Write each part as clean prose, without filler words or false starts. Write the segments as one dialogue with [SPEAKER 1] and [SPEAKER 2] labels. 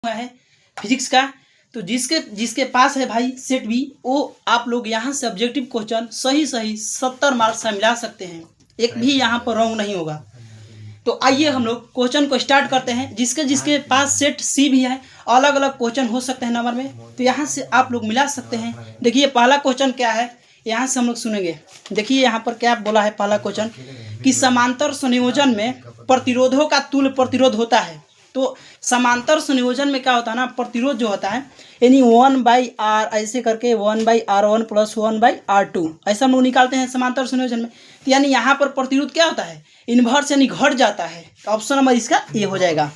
[SPEAKER 1] हुआ है फिजिक्स का। तो जिसके जिसके पास है भाई सेट बी, वो आप लोग यहाँ से ऑब्जेक्टिव क्वेश्चन सही 70 मार्क्स से मिला सकते हैं, एक भी यहाँ पर रॉन्ग नहीं होगा। तो आइए हम लोग क्वेश्चन को स्टार्ट करते हैं। जिसके जिसके पास सेट सी भी है, अलग अलग क्वेश्चन हो सकते हैं नंबर में, तो यहाँ से आप लोग मिला सकते हैं। देखिए पहला क्वेश्चन क्या है, यहाँ से हम लोग सुनेंगे। देखिए यहाँ पर क्या बोला है पहला क्वेश्चन कि समांतर संयोजन में प्रतिरोधों का तुल्य प्रतिरोध होता है। तो समांतर संयोजन में क्या होता है ना, प्रतिरोध जो होता है यानी 1/r ऐसे करके 1/r1 + 1/r2 ऐसा हम लोग निकालते हैं समांतर संयोजन में। तो यानी यहाँ पर प्रतिरोध क्या होता है, इन्वर्स यानी घट जाता है। तो ऑप्शन नंबर इसका ए हो जाएगा।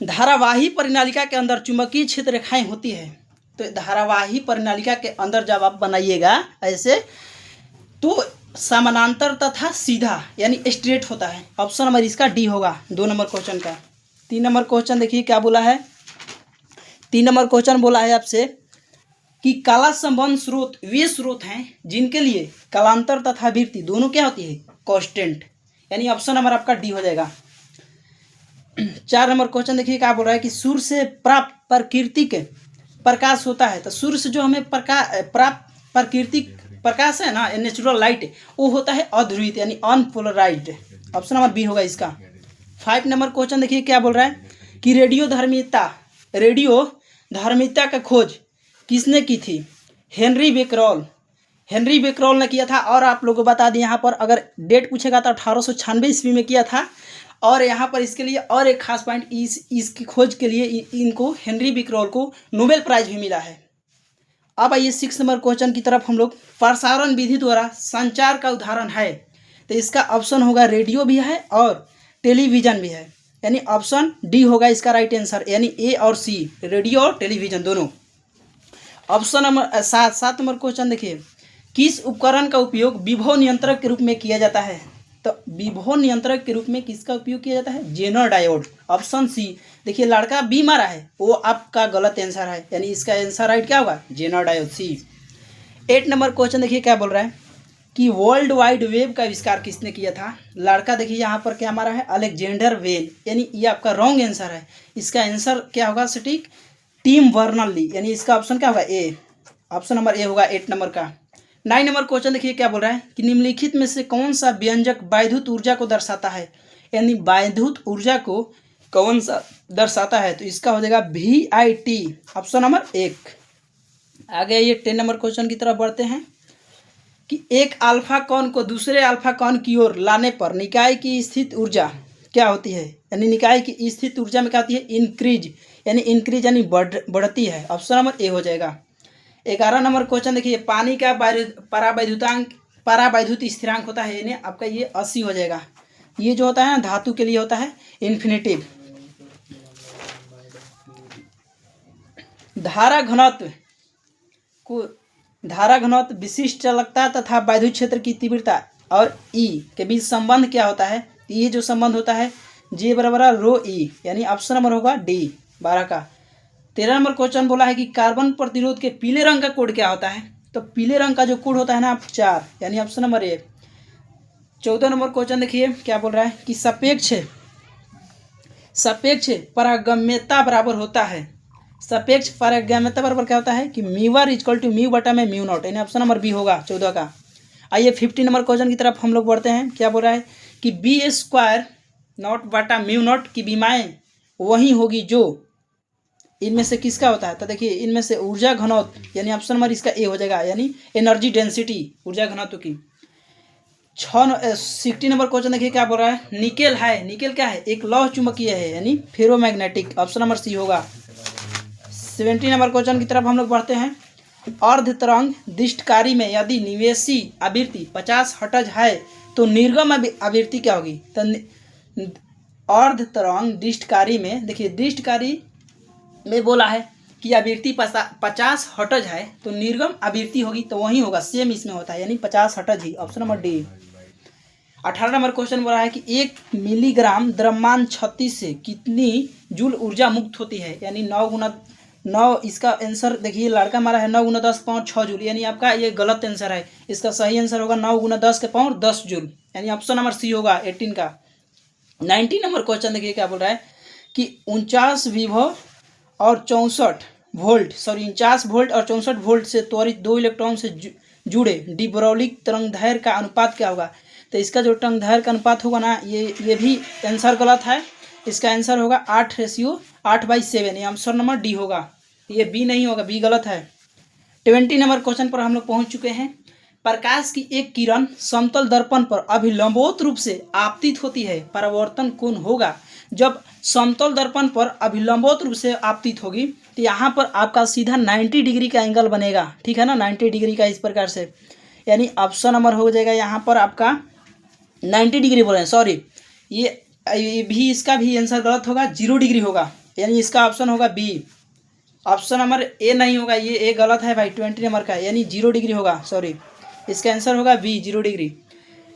[SPEAKER 1] धारावाही परिनालिका के अंदर चुंबकीय क्षेत्र रेखाएं होती है। तो धारावाही परिनालिका के अंदर जब आप बनाइएगा ऐसे, तो समानांतर तथा सीधा यानी स्ट्रेट होता है। ऑप्शन नंबर इसका डी होगा 2 नंबर क्वेश्चन का। 3 नंबर क्वेश्चन देखिए क्या बोला है। 3 नंबर क्वेश्चन बोला है आपसे कि काला संबंध स्रोत वे स्रोत हैं जिनके लिए कालांतर तथा वृत्ति दोनों क्या होती है, कांस्टेंट, यानी ऑप्शन नंबर आपका डी हो जाएगा। 4 नंबर क्वेश्चन देखिए क्या बोल रहा है कि सूर्य से प्राप्त प्राकृतिक प्रकाश होता है। तो सूर्य से जो हमें प्राप्त प्राकृतिक प्रकाश है ना, नेचुरल लाइट, वो होता है अध्रुवित यानी अनपोलराइज्ड। ऑप्शन नंबर बी होगा इसका। 5 नंबर क्वेश्चन देखिए क्या बोल रहा है कि रेडियो धर्मिता का खोज किसने की थी, हेनरी बेकरॉल ने किया था। और आप लोगों को बता दें यहाँ पर अगर डेट पूछेगा तो 1896 ईस्वी में किया था। और यहाँ पर इसके लिए और एक खास पॉइंट, इसकी खोज के लिए इनको हेनरी बेकरॉल को नोबेल प्राइज भी मिला है। अब आइए 6 नंबर क्वेश्चन की तरफ हम लोग। प्रसारण विधि द्वारा संचार का उदाहरण है। तो इसका ऑप्शन होगा रेडियो भी है और टेलीविज़न भी है, यानी ऑप्शन डी होगा इसका राइट आंसर, यानी ए और सी, रेडियो और टेलीविज़न दोनों। ऑप्शन नंबर 7 नंबर क्वेश्चन देखिए, किस उपकरण का उपयोग विभव नियंत्रक के रूप में किया जाता है। तो विभव नियंत्रक के रूप में किसका उपयोग किया जाता है, जेनर डायोड। Option C. देखिए लड़का बी मारा है, वो आपका गलत आंसर है, यानी इसका आंसर राइट क्या होगा, जेनर डायोड सी। 8 नंबर क्वेश्चन देखिए क्या बोल रहा है कि वर्ल्ड वाइड वेब का आविष्कार किसने किया था। लड़का देखिए यहाँ पर क्या मारा है, अलेक्जेंडर वेल, यानी ये आपका रॉन्ग आंसर है। इसका आंसर क्या होगा सटीक, टिम बर्नर्ली, यानी इसका ऑप्शन क्या होगा ए, ऑप्शन नंबर ए होगा 8 नंबर का। 9 नंबर क्वेश्चन देखिए क्या बोल रहा है कि निम्नलिखित में से कौन सा व्यंजक वैद्युत ऊर्जा को दर्शाता है, यानी वैद्युत ऊर्जा को कौन सा दर्शाता है। तो इसका हो जाएगा VIT, ऑप्शन नंबर 1। आगे ये 10 नंबर क्वेश्चन की तरफ बढ़ते हैं कि एक अल्फा कण को दूसरे अल्फा कण की ओर लाने पर निकाय की स्थित ऊर्जा क्या होती है, यानी निकाय की स्थित ऊर्जा में क्या होती है, इंक्रीज यानी बढ़ती है। ऑप्शन नंबर ए हो जाएगा। 11 नंबर क्वेश्चन देखिए, पानी का परावैद्युत स्थिरांक होता है, यानी आपका ये 80 हो जाएगा। ये जो होता है ना धातु के लिए होता है इन्फिनेटिव। धारा घनत्व विशिष्ट चालकता तथा वैद्युत क्षेत्र की तीव्रता और ई के बीच संबंध क्या होता है। ये जो संबंध होता है J = ρe, यानी ऑप्शन नंबर होगा डी 12 का। 13 नंबर क्वेश्चन बोला है कि कार्बन प्रतिरोध के पीले रंग का कोड क्या होता है। तो पीले रंग का जो कोड होता है ना 4, यानी option number A. 14 number question देखिए क्या बोल रहा है कि सापेक्ष पारगम्यता बराबर होता है। सापेक्ष पारगम्यता बराबर क्या होता है कि μ1 = μ/μ0, यानी ऑप्शन नंबर बी होगा 14 का। आइए 15 नंबर क्वेश्चन की तरफ हम लोग बढ़ते हैं। क्या बोल रहा है कि B² की विमाएँ वही होगी जो इनमें से किसका होता है। तो देखिए इनमें से ऊर्जा घनत्व, यानी ऑप्शन नंबर इसका ए हो जाएगा, यानी एनर्जी डेंसिटी, ऊर्जा घनत्व की। 16 नंबर क्वेश्चन देखिए क्या बोल रहा है, निकेल है, निकेल क्या है, एक लौह चुंबकीय है, यानी फेरोमैग्नेटिक, ऑप्शन नंबर सी होगा। 17 नंबर क्वेश्चन की तरफ हम लोग बढ़ते हैं। अर्ध तरंग दिष्टकारी में यदि निवेशी आवृत्ति 50 हर्ट्ज है तो निर्गम आवृत्ति क्या होगी। तो अर्ध तरंग दिष्टकारी में, देखिए दिष्टकारी में बोला है कि आवृत्ति 50 हर्ट्ज है तो निर्गम आवृत्ति होगी, तो वही होगा, सेम इसमें होता है, यानी 50 हर्ट्ज ही, ऑप्शन नंबर डी। 18 नंबर क्वेश्चन बोला है कि 1 मिलीग्राम द्रव्यमान क्षति से कितनी जूल ऊर्जा मुक्त होती है, यानी 9 इसका आंसर देखिए लड़का मारा है 9 × 10 पावर 6 जूल, यानी आपका ये गलत आंसर है। इसका सही आंसर होगा 9 × 10 के पावर 10 जूल, यानी ऑप्शन नंबर सी होगा 18 का। 19 नंबर क्वेश्चन देखिए क्या बोल रहा है कि 49 विभव और 49 वोल्ट और 64 वोल्ट से त्वरित दो इलेक्ट्रॉन से जुड़े डी ब्रॉग्ली तरंगदैर्घ्य का अनुपात क्या होगा। तो इसका जो तरंगदैर्घ्य का अनुपात होगा ना, ये भी आंसर गलत है। इसका आंसर होगा 8:7, ये आंसर नंबर डी होगा, ये बी नहीं होगा, बी गलत है। 20 नंबर क्वेश्चन पर हम लोग पहुंच चुके हैं। प्रकाश की एक किरण समतल दर्पण पर अभिलंबोत रूप से आपतित होती है, परावर्तन कोण होगा। जब समतल दर्पण पर अभिलंबोत रूप से आपतित होगी तो यहाँ पर आपका सीधा 90 डिग्री का एंगल बनेगा, ठीक है ना, 90 डिग्री का, इस प्रकार से। यानी ऑप्शन नंबर हो जाएगा यहाँ पर आपका 90 डिग्री बोल रहे हैं, सॉरी, ये भी, इसका भी आंसर गलत होगा, 0 डिग्री होगा, यानी इसका ऑप्शन होगा बी। ऑप्शन नंबर ए नहीं होगा, ये ए गलत है भाई, 20 नंबर का, यानी 0 डिग्री होगा, सॉरी, इसका आंसर होगा बी, 0 डिग्री।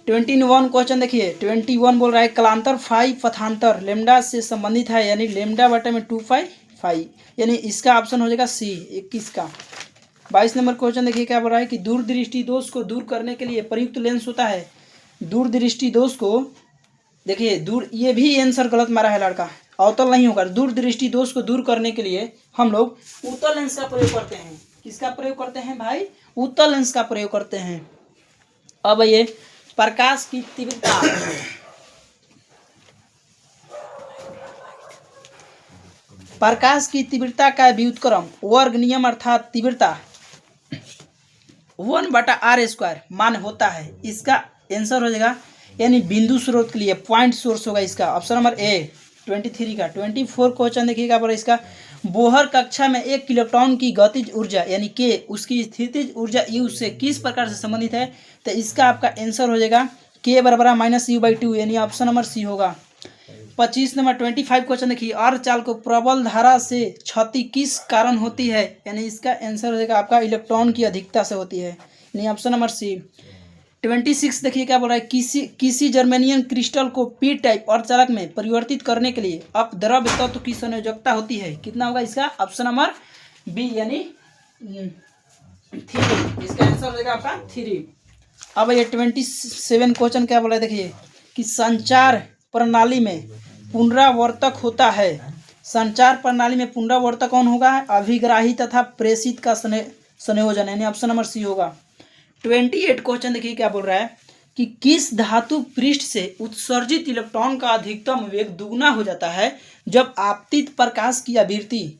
[SPEAKER 1] 21 क्वेश्चन देखिए, 21 बोल रहा है कलांतर फाई पथांतर लेमडा से संबंधित है, यानी लेमडा बटे में 2 फाई, यानी इसका ऑप्शन हो जाएगा सी, 21 का। 22 नंबर क्वेश्चन देखिए क्या बोल रहा है कि दूरदृष्टि दोष को दूर करने के लिए प्रयुक्त लेंस होता है। दूरदृष्टि दोष को देखिए, ये भी आंसर गलत मारा है लड़का, अवतल नहीं होगा। दूरदृष्टि दोष को दूर करने के लिए हम लोग उत्तल लेंस का प्रयोग करते हैं। किसका प्रयोग करते हैं भाई? उत्तल लेंस का प्रयोग करते हैं। अब ये प्रकाश की तीव्रता, प्रकाश की तीव्रता का व्युत्क्रम वर्ग नियम अर्थात तीव्रता 1/r² मान होता है। इसका आंसर हो जाएगा, यानी बिंदु स्रोत के लिए पॉइंट सोर्स होगा इसका, ऑप्शन नंबर ए 23 का। 24 क्वेश्चन देखिएगा पर इसका बोहर कक्षा में एक इलेक्ट्रॉन की गतिज ऊर्जा यानी के उसकी स्थितिज ऊर्जा यू से किस प्रकार से संबंधित है। तो इसका आपका आंसर हो जाएगा के बराबर -u/2, यानी ऑप्शन नंबर सी होगा। 25 नंबर 25 क्वेश्चन देखिए, अर्धचाल को प्रबल धारा से क्षति किस कारण होती है, यानी इसका आंसर हो जाएगा आपका इलेक्ट्रॉन की अधिकता से होती है, यानी ऑप्शन नंबर सी। 26 देखिए क्या बोल रहा है, किसी जर्मेनियम क्रिस्टल को पी टाइप अर्धचालक में परिवर्तित करने के लिए अपद्रव्य तत्व की संयोजकता होती है, कितना होगा इसका, ऑप्शन नंबर बी, यानी 3, इसका आंसर हो जाएगा आपका 3। अब ये 27 क्वेश्चन क्या बोल रहा है देखिए कि संचार प्रणाली में पुनरावर्तक होता है। संचार प्रणाली में पुनरावर्तक कौन होगा? अभिग्राही तथा प्रेषित का संयोजन, यानी ऑप्शन नंबर सी होगा। 28 क्वेश्चन देखिए क्या बोल रहा है कि किस धातु पृष्ठ से उत्सर्जित इलेक्ट्रॉन का अधिकतम वेग दुगुना हो जाता है जब आपतित प्रकाश की आवृत्ति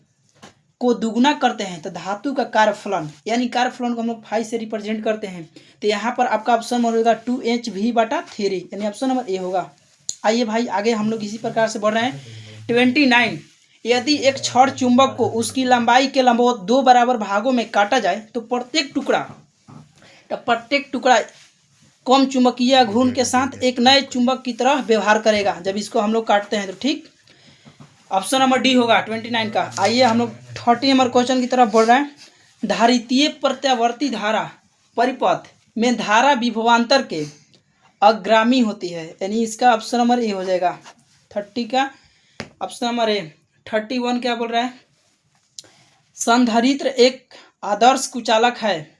[SPEAKER 1] को दुगुना करते हैं। तो धातु का कार्यफलन, यानी कार्यफलन को हम लोग फाई से रिप्रेजेंट करते हैं। तो यहाँ पर आपका ऑप्शन होगा 2hv/3, यानी ऑप्शन नंबर ए होगा। आइए भाई आगे हम लोग इसी प्रकार से बढ़ रहे हैं। 29, यदि एक छड़ चुंबक को उसकी लंबाई के लंबवत 2 बराबर भागों में काटा जाए तो प्रत्येक टुकड़ा कम चुंबकीय घूर्ण के साथ एक नए चुंबक की तरह व्यवहार करेगा जब इसको हम लोग काटते हैं, तो ठीक ऑप्शन नंबर डी होगा 29 का। आइए हम लोग 30 नंबर क्वेश्चन की तरफ बढ़ रहे हैं। धारितीय प्रत्यावर्ती धारा परिपथ में धारा विभवांतर के अग्रामी होती है, यानी इसका ऑप्शन नंबर ए हो जाएगा 30 का, ऑप्शन नंबर ए। 31 क्या बोल रहा है, संधारित्र एक आदर्श कुचालक है।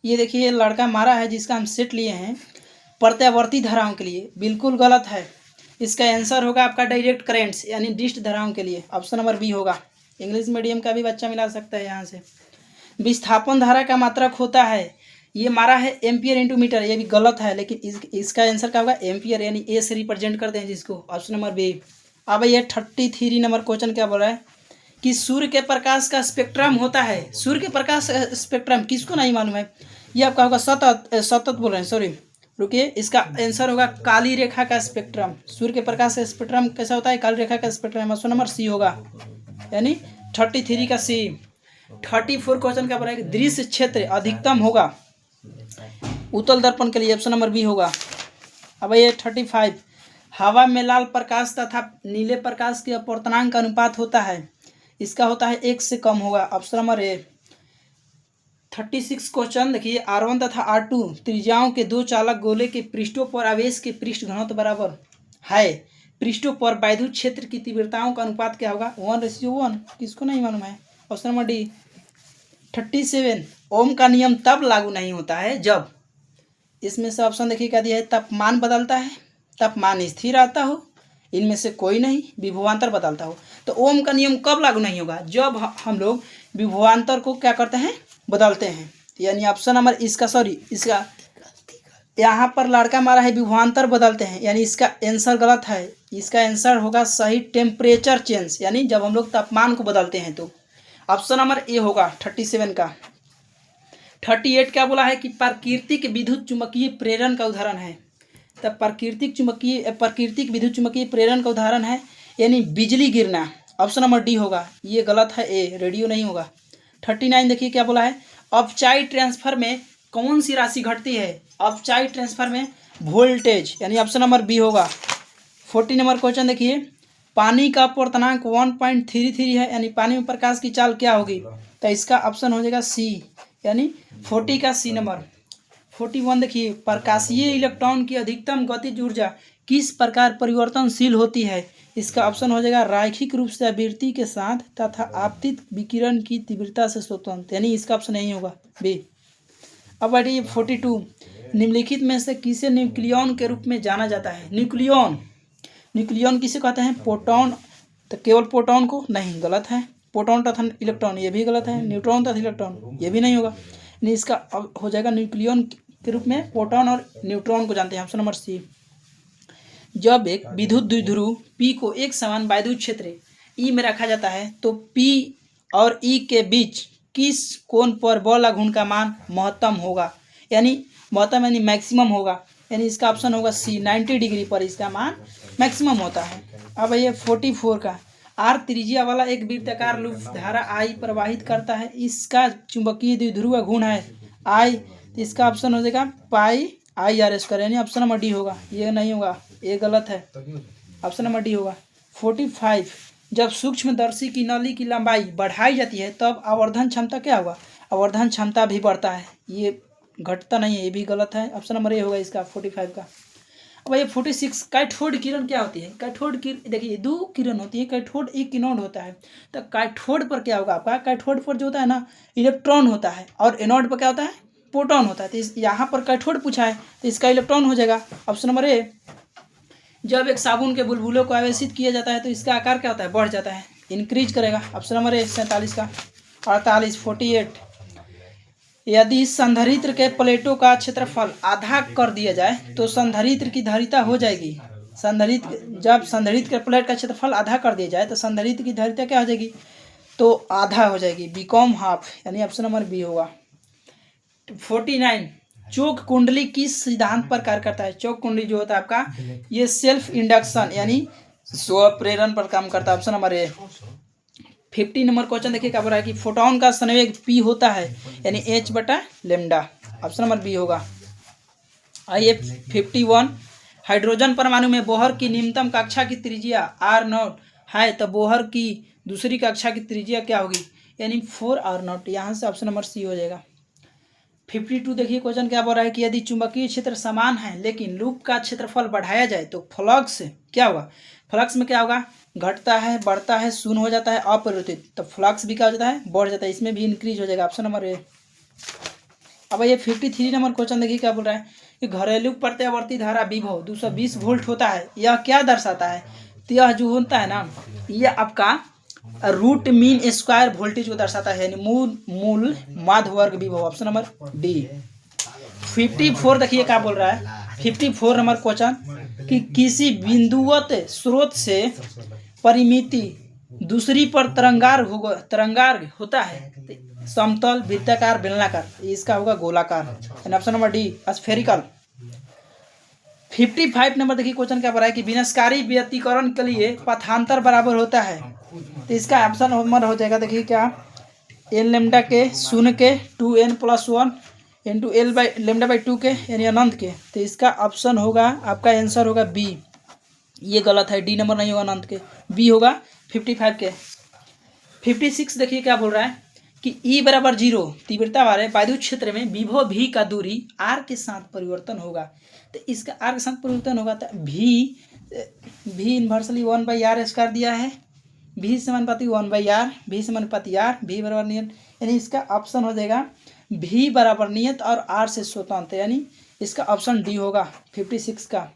[SPEAKER 1] ये देखिए ये लड़का मारा है जिसका हम सेट लिए हैं प्रत्यावर्ती धाराओं के लिए, बिल्कुल गलत है। इसका आंसर होगा आपका डायरेक्ट करेंट्स, यानी डिस्ट धाराओं के लिए, ऑप्शन नंबर बी होगा। इंग्लिश मीडियम का भी बच्चा मिला सकता है यहाँ से। विस्थापन धारा का मात्रक होता है, ये मारा है एम्पियर इंटू मीटर, ये भी गलत है, लेकिन इसका आंसर क्या होगा, एम्पियर, यानी ए से रिप्रेजेंट करते हैं जिसको, ऑप्शन नंबर बी। अब ये 33 नंबर क्वेश्चन क्या बोल रहा है कि सूर्य के प्रकाश का स्पेक्ट्रम होता है। सूर्य के प्रकाश स्पेक्ट्रम किसको नहीं मालूम है, ये आपका होगा सतत बोल रहे हैं, सॉरी रुकिए, इसका आंसर होगा काली रेखा का स्पेक्ट्रम। सूर्य के प्रकाश का स्पेक्ट्रम कैसा होता है, काली रेखा का स्पेक्ट्रम, ऑप्शन नंबर सी होगा, यानी 33 का सी। 34 क्वेश्चन क्या बोल रहा है, दृश्य क्षेत्र अधिकतम होगा उत्तल दर्पण के लिए, ऑप्शन नंबर बी होगा। अब ये 35, हवा में लाल प्रकाश तथा नीले प्रकाश के अपवर्तनांक का अनुपात होता है, इसका होता है 1 से कम होगा, ऑप्शन नंबर ए। 36 क्वेश्चन देखिए, R1 तथा R2 त्रिज्याओं के दो चालक गोले के पृष्ठों पर आवेश के पृष्ठ घनत्व बराबर है। पृष्ठों पर वैद्युत क्षेत्र की तीव्रताओं का अनुपात क्या होगा, 1:1, किसको नहीं मालूम है, ऑप्शन नंबर डी। 37, ओम का नियम तब लागू नहीं होता है जब, इसमें से ऑप्शन देखिए क्या दिया है, तापमान बदलता है, तापमान स्थिर रहता हो, इनमें से कोई नहीं विभवांतर बदलता हो। तो ओम का नियम कब लागू नहीं होगा? जब हम लोग विभवांतर को क्या करते हैं, बदलते हैं। यानी ऑप्शन नंबर इसका, सॉरी इसका यहाँ पर लड़का मारा है, विभवांतर बदलते हैं, यानी इसका आंसर गलत है। इसका आंसर होगा सही टेम्परेचर चेंज, यानी जब हम लोग तापमान को बदलते हैं। तो ऑप्शन नंबर ए होगा 37 का। 38 क्या बोला है कि प्राकृतिक विद्युत चुम्बकीय प्रेरण का उदाहरण है। तब प्राकृतिक विद्युत चुम्बकीय प्रेरण का उदाहरण है यानी बिजली गिरना। ऑप्शन नंबर डी होगा, ये गलत है, ए रेडियो नहीं होगा। 39 देखिए क्या बोला है, अपचाई ट्रांसफर में कौन सी राशि घटती है? अपचाई ट्रांसफर में वोल्टेज, यानी ऑप्शन नंबर बी होगा। 40 नंबर क्वेश्चन देखिए, पानी का अपवर्तनांक 1.33 है, यानी पानी में प्रकाश की चाल क्या होगी? तो इसका ऑप्शन हो जाएगा सी, यानी 40 का सी नंबर। 41 देखिए, प्रकाशीय इलेक्ट्रॉन की अधिकतम गतिज ऊर्जा किस प्रकार परिवर्तनशील होती है? इसका ऑप्शन हो जाएगा रैखिक रूप से आवृत्ति के साथ तथा आपतित विकिरण की तीव्रता से स्वतंत्र, यानी इसका ऑप्शन नहीं होगा, बी। अब बढ़िए 42, निम्नलिखित में से किसे न्यूक्लियन के रूप में जाना जाता है? न्यूक्लियन किसे कहते हैं? प्रोटॉन, तो केवल प्रोटॉन को नहीं, गलत है। प्रोटॉन तथा इलेक्ट्रॉन, ये भी गलत है। न्यूट्रॉन तथा इलेक्ट्रॉन, ये भी नहीं होगा। नहीं, इसका हो जाएगा न्यूक्लियन के रूप में प्रोटॉन और न्यूट्रॉन को जानते हैं, ऑप्शन नंबर सी। जब एक विद्युत द्विध्रुव P को एक समान वैद्युत क्षेत्र E में रखा जाता है तो P और E के बीच किस कोण पर बल आघूर्ण का मान महत्तम होगा? यानी महत्तम यानी मैक्सिमम होगा, यानी इसका ऑप्शन होगा सी, 90 डिग्री पर इसका मान मैक्सिमम होता है। अब ये 44 का, आर त्रिज्या वाला एक वृत्ताकार लूप धारा I प्रवाहित करता है, इसका चुंबकीय द्विध्रुव घूर्ण है I, तो इसका ऑप्शन हो जाएगा पाई IR², यानी ऑप्शन नंबर डी होगा, ये नहीं होगा, ये गलत है, ऑप्शन नंबर डी होगा। 45, जब सूक्ष्मदर्शी की नली की लंबाई बढ़ाई जाती है तब आवर्धन क्षमता क्या होगा? आवर्धन क्षमता भी बढ़ता है, ये घटता नहीं है, ये भी गलत है, ऑप्शन नंबर ए होगा इसका 45 का। अब ये 46, कैथोड किरण क्या होती है? कैथोड किरण देखिए 2 किरण होती है, कैथोड एक एनोड होता है। तो कैथोड पर क्या होगा आपका? कैथोड पर जो होता है ना इलेक्ट्रॉन होता है और एनोड पर क्या होता है? प्रोटॉन होता है। तो यहाँ पर कैथोड पूछा है तो इसका इलेक्ट्रॉन हो जाएगा, ऑप्शन नंबर ए। जब एक साबुन के बुलबुलों को आवेशित किया जाता है तो इसका आकार क्या होता है? बढ़ जाता है, इंक्रीज करेगा, ऑप्शन नंबर ए 47 का। 48, 48, यदि संधारित्र के प्लेटों का क्षेत्रफल आधा कर दिया जाए तो संधारित्र की धारिता हो जाएगी। जब संधारित्र के प्लेट का क्षेत्रफल आधा कर दिया जाए तो संधारित्र की धारिता क्या हो जाएगी? तो आधा हो जाएगी, बिकॉम हाफ, यानी ऑप्शन नंबर बी होगा। 49, चौक कुंडली किस सिद्धांत पर कार्य करता है? चौक कुंडली जो होता है आपका ये सेल्फ इंडक्शन यानी स्व प्रेरण पर काम करता है, option number A. 50 number question देखिए क्या बोल रहा है कि फोटोन का संवेग P होता है यानी h/λ, ऑप्शन नंबर बी होगा। आइए 51, हाइड्रोजन परमाणु में बोहर की न्यूनतम कक्षा की त्रिज्या R0 है तो बोहर की दूसरी कक्षा की त्रिज्या क्या होगी? यानी 4R0, यहाँ से ऑप्शन नंबर सी हो जाएगा। 52 देखिए क्वेश्चन क्या बोल रहा है कि यदि चुंबकीय क्षेत्र समान है लेकिन लूप का क्षेत्रफल बढ़ाया जाए तो फ्लक्स क्या होगा? फ्लक्स में क्या होगा? घटता है, बढ़ता है, शून्य हो जाता है, अपरिवर्तित, तो फ्लक्स भी क्या हो जाता है? बढ़ जाता है, इसमें भी इंक्रीज हो जाएगा, ऑप्शन नंबर ए। अब ये 53 नंबर क्वेश्चन देखिए क्या बोल रहा है कि घरेलू प्रत्यावर्ती धारा विभव 220 वोल्ट होता है, यह क्या दर्शाता है? तो यह जो होता है ना यह आपका रूट मीन स्क्वायर वोल्टेज को दर्शाता है, यानी मूल माध्य वर्ग विभव, ऑप्शन नंबर डी। 54 देखिए क्या बोल रहा है 54 नंबर क्वेश्चन कि किसी बिंदुवत स्रोत से परिमिति दूसरी पर तरंगार्घ होता है, समतल, वृत्ताकार, बेलनाकार, इसका होगा गोलाकार, option number D spherical. 55 number देखिए क्वेश्चन क्या बोल रहा है कि विनाशकारी व्यतिकरण के लिए पथांतर बराबर होता है, तो इसका ऑप्शन नंबर हो जाएगा देखिए क्या n के 0 के 2n+1 इंटू l/2 के यानी अनंत के, तो इसका ऑप्शन होगा आपका आंसर होगा बी, ये गलत है, डी नंबर नहीं होगा अनंत के, बी होगा 55 के। 56 देखिए क्या बोल रहा है कि E = 0 तीव्रता वाले वैद्युत क्षेत्र में विभव V का दूरी R के साथ परिवर्तन होगा, तो इसका R के साथ परिवर्तन होगा तो V इन्वर्सली 1/r² दिया है, V समानुपाती 1/r, V समानुपाती R, V बराबर नियत, यानी इसका ऑप्शन हो जाएगा V बराबर नियत और R से स्वतंत्र, यानी इसका ऑप्शन डी होगा 56 का।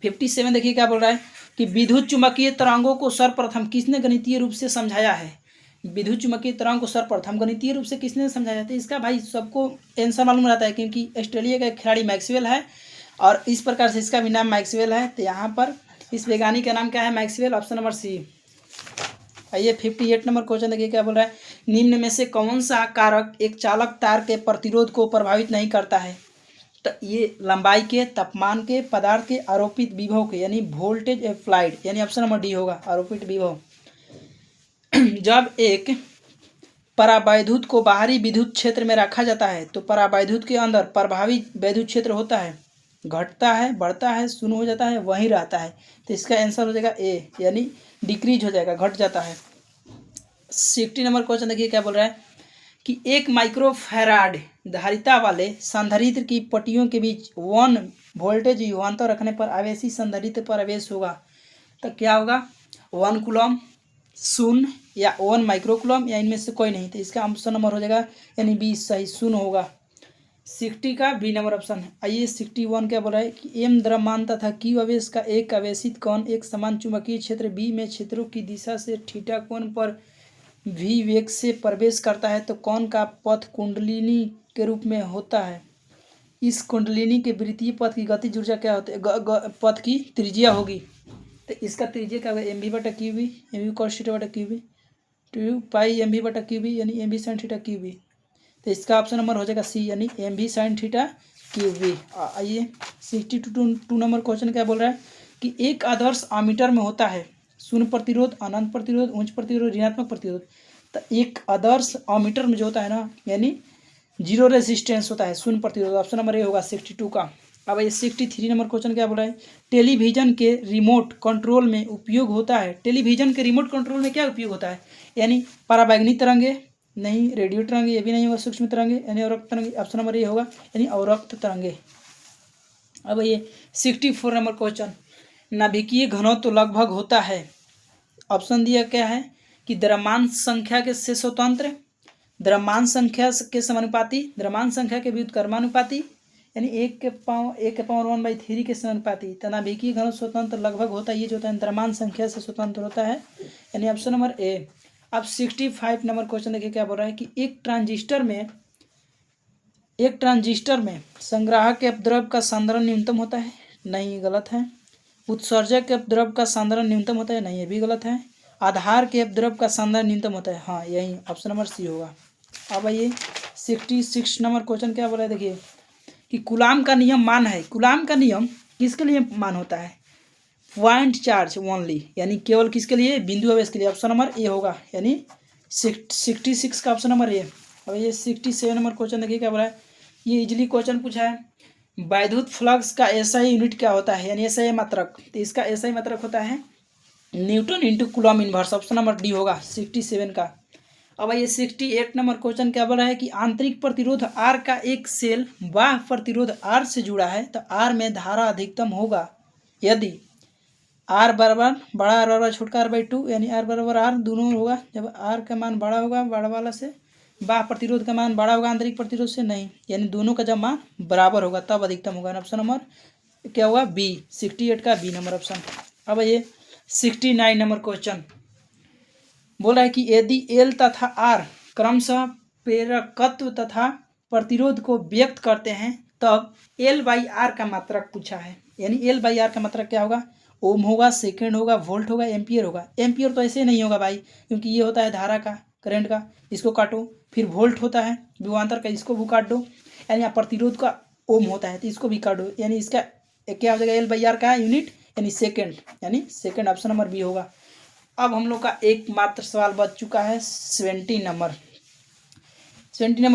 [SPEAKER 1] 57 देखिए क्या बोल रहा है कि विद्युत चुम्बकीय तरंगों को सर्वप्रथम किसने गणितीय रूप से समझाया है। विद्युत चुम्बकीय तरंग को सर्वप्रथम गणितीय रूप से किसने समझाया था। इसका भाई सबको आंसर मालूम रहता है क्योंकि ऑस्ट्रेलिया का खिलाड़ी मैक्सवेल है और इस प्रकार से इसका भी नाम मैक्सवेल है। तो यहाँ पर इस वैज्ञानिक का नाम क्या है, मैक्सवेल, ऑप्शन नंबर सी। आइए 58 नंबर क्वेश्चन देखिए क्या बोल रहा है, निम्न में से कौन सा कारक एक चालक तार के प्रतिरोध को प्रभावित नहीं करता है। तो ये लंबाई के, तापमान के, पदार्थ के आरोपित विभव के, यानी वोल्टेज अप्लाइड, यानी ऑप्शन नंबर डी होगा, आरोपित विभव। जब एक परावैद्युत को बाहरी विद्युत क्षेत्र में रखा जाता है तो परावैद्युत के अंदर प्रभावी वैद्युत क्षेत्र होता है, घटता है, बढ़ता है, शून्य हो जाता है, वहीं रहता है। तो इसका आंसर हो जाएगा ए, यानी डिक्रीज हो जाएगा, घट जाता है। 60 नंबर क्वेश्चन देखिए क्या बोल रहा है कि एक माइक्रोफैराड धारिता वाले संधारित्र की पट्टियों के बीच 1 वोल्टेज युगांतर रखने पर आवेशी संधारित्र पर आवेश होगा। तो क्या होगा, 1 कूलम, शून्य, या 1 माइक्रोकूलम, या इनमें से कोई नहीं। तो इसका ऑप्शन नंबर हो जाएगा यानी बी सही, शून्य होगा। 60 का बी नंबर ऑप्शन है। आइए 61 क्या बोल रहा है कि एम द्रव्यमान तथा क्यू आवेश का एक आवेशित कण एक समान चुंबकीय क्षेत्र बी में क्षेत्रों की दिशा से थीटा कोण पर वी वेग से प्रवेश करता है तो कौन का पथ कुंडलिनी के रूप में होता है। इस कुंडलिनी के वृत्तीय पथ की गतिज ऊर्जा क्या होती है, पथ की त्रिज्या होगी। तो इसका त्रिज्या क्या होगा, एम वी बटा Q B, M V cos theta बटा Q B, 2 pi M V बटा क्यू बी, यानी M V sine theta Q B. तो इसका ऑप्शन नंबर हो जाएगा सी, यानी M V sine theta Q B. आइए 62 नंबर क्वेश्चन क्या बोल रहा है कि एक आदर्श एमीटर में होता है शून्य प्रतिरोध, अनंत प्रतिरोध, उच्च प्रतिरोध, ऋणात्मक प्रतिरोध। तो एक आदर्श एमीटर में जो होता है ना, यानी जीरो रेजिस्टेंस होता है, शून्य प्रतिरोध, ऑप्शन नंबर ए होगा 62 का। अब ये 63 नंबर क्वेश्चन क्या बोल रहा है, टेलीविजन के रिमोट कंट्रोल में उपयोग होता है। टेलीविजन के रिमोट कंट्रोल में क्या उपयोग होता है, यानी पराबैंगनी तरंगे नहीं, रेडियो तरंगे ये भी नहीं होगा, सूक्ष्म तरंगे यानी अवरक्त तरंगे, ऑप्शन नंबर ए होगा, यानी अवरक्त तरंगे। अब ये 64 नंबर क्वेश्चन, नाभिकीय घनत्व तो लगभग होता है। ऑप्शन दिया क्या है कि द्रव्यमान संख्या के से स्वतंत्र, द्रव्यमान संख्या के समानुपाती, द्रव्यमान संख्या के व्युत्क्रमानुपाती, यानी 1/1/3 के समानुपाती। तो नाभिकीय घनत्व स्वतंत्र लगभग होता है, ये जो होता है द्रव्यमान संख्या से स्वतंत्र होता है, यानी ऑप्शन नंबर ए। अब 65 नंबर क्वेश्चन देखिए क्या बोल रहा है कि एक ट्रांजिस्टर में संग्राहक के अपद्रव्य का सांद्रण न्यूनतम होता है, नहीं, गलत है। उत्सर्जक के अपद्रव्य का सांद्रण न्यूनतम होता है, नहीं, ये भी गलत है। आधार के अपद्रव्य का सांद्रण न्यूनतम होता है, हाँ, यही ऑप्शन नंबर सी होगा। अब आइए 66 नंबर क्वेश्चन क्या बोला है, देखिए कि कूलाम का नियम मान है। कूलाम का नियम किसके लिए मान होता है, पॉइंट चार्ज ओनली, यानी केवल किसके लिए, बिंदु आवेश के लिए, ऑप्शन नंबर ए होगा, यानी 66 का ऑप्शन नंबर ए। अब ये 67 नंबर क्वेश्चन देखिए क्या बोला है, ये इजिली क्वेश्चन पूछा है, वैद्युत फ्लक्स का एसआई यूनिट क्या होता है, यानी एसआई मात्रक। तो इसका एसआई मात्रक होता है Newton into coulomb inverse, option number D होगा 67 का। अब ये 68 नंबर क्वेश्चन क्या बोल रहा है कि आंतरिक प्रतिरोध आर का एक सेल बाह्य प्रतिरोध आर से जुड़ा है तो आर में धारा अधिकतम होगा यदि आर बराबर बड़ा आर बराबर छोटका r/2, यानी आर बराबर आर दोनों होगा। जब आर का मान बड़ा होगा बड़ा वाला से, बाह्य प्रतिरोध का मान बड़ा होगा आंतरिक प्रतिरोध से, नहीं, यानी दोनों का जब मान बराबर होगा तब अधिकतम होगा, ऑप्शन नंबर क्या होगा बी, 68 का बी नंबर ऑप्शन। अब ये 69 नंबर क्वेश्चन बोल रहा है कि यदि एल तथा आर क्रमशः प्रेरकत्व तथा प्रतिरोध को व्यक्त करते हैं तब L/R का मात्रक पूछा है, यानी L/R का मात्रक क्या होगा, ओम होगा, सेकेंड होगा, वोल्ट होगा, एम्पियर होगा। एम्पियर तो ऐसे नहीं होगा भाई, क्योंकि ये होता है धारा का, करंट का, इसको काटो। फिर वोल्ट होता है विभवांतर का, इसको भी काट दो। यानी प्रतिरोध का ओम होता है तो इसको भी काट दो, यानी इसका क्या हो जाएगा, L/R का यूनिट, यानी सेकेंड, यानी सेकेंड ऑप्शन नंबर बी होगा। अब हम लोग का एकमात्र सवाल बच चुका है 70 नंबर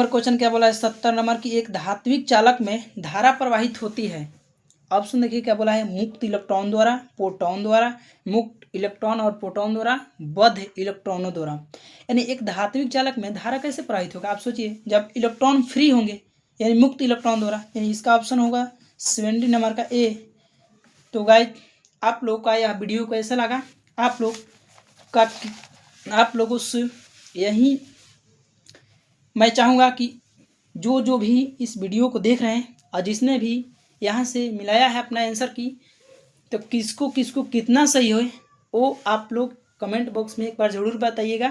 [SPEAKER 1] क्वेश्चन क्या बोला है, 70 नंबर की एक धात्विक चालक में धारा प्रवाहित होती है। ऑप्शन देखिए क्या बोला है, मुक्त इलेक्ट्रॉन द्वारा, प्रोटॉन द्वारा, मुक्त इलेक्ट्रॉन और प्रोटॉन द्वारा, बद्ध इलेक्ट्रॉनों द्वारा। यानी एक धात्विक चालक में धारा कैसे प्रवाहित होगा, आप सोचिए, जब इलेक्ट्रॉन फ्री होंगे, यानी मुक्त इलेक्ट्रॉन द्वारा, यानी इसका ऑप्शन होगा 70 नंबर का ए। तो गाइस आप लोग का यह वीडियो कैसा लगा, आप लोगों से यही मैं चाहूँगा कि जो भी इस वीडियो को देख रहे हैं और जिसने भी यहाँ से मिलाया है अपना आंसर की, तो किसको किसको कितना सही हो वो आप लोग कमेंट बॉक्स में एक बार ज़रूर बताइएगा।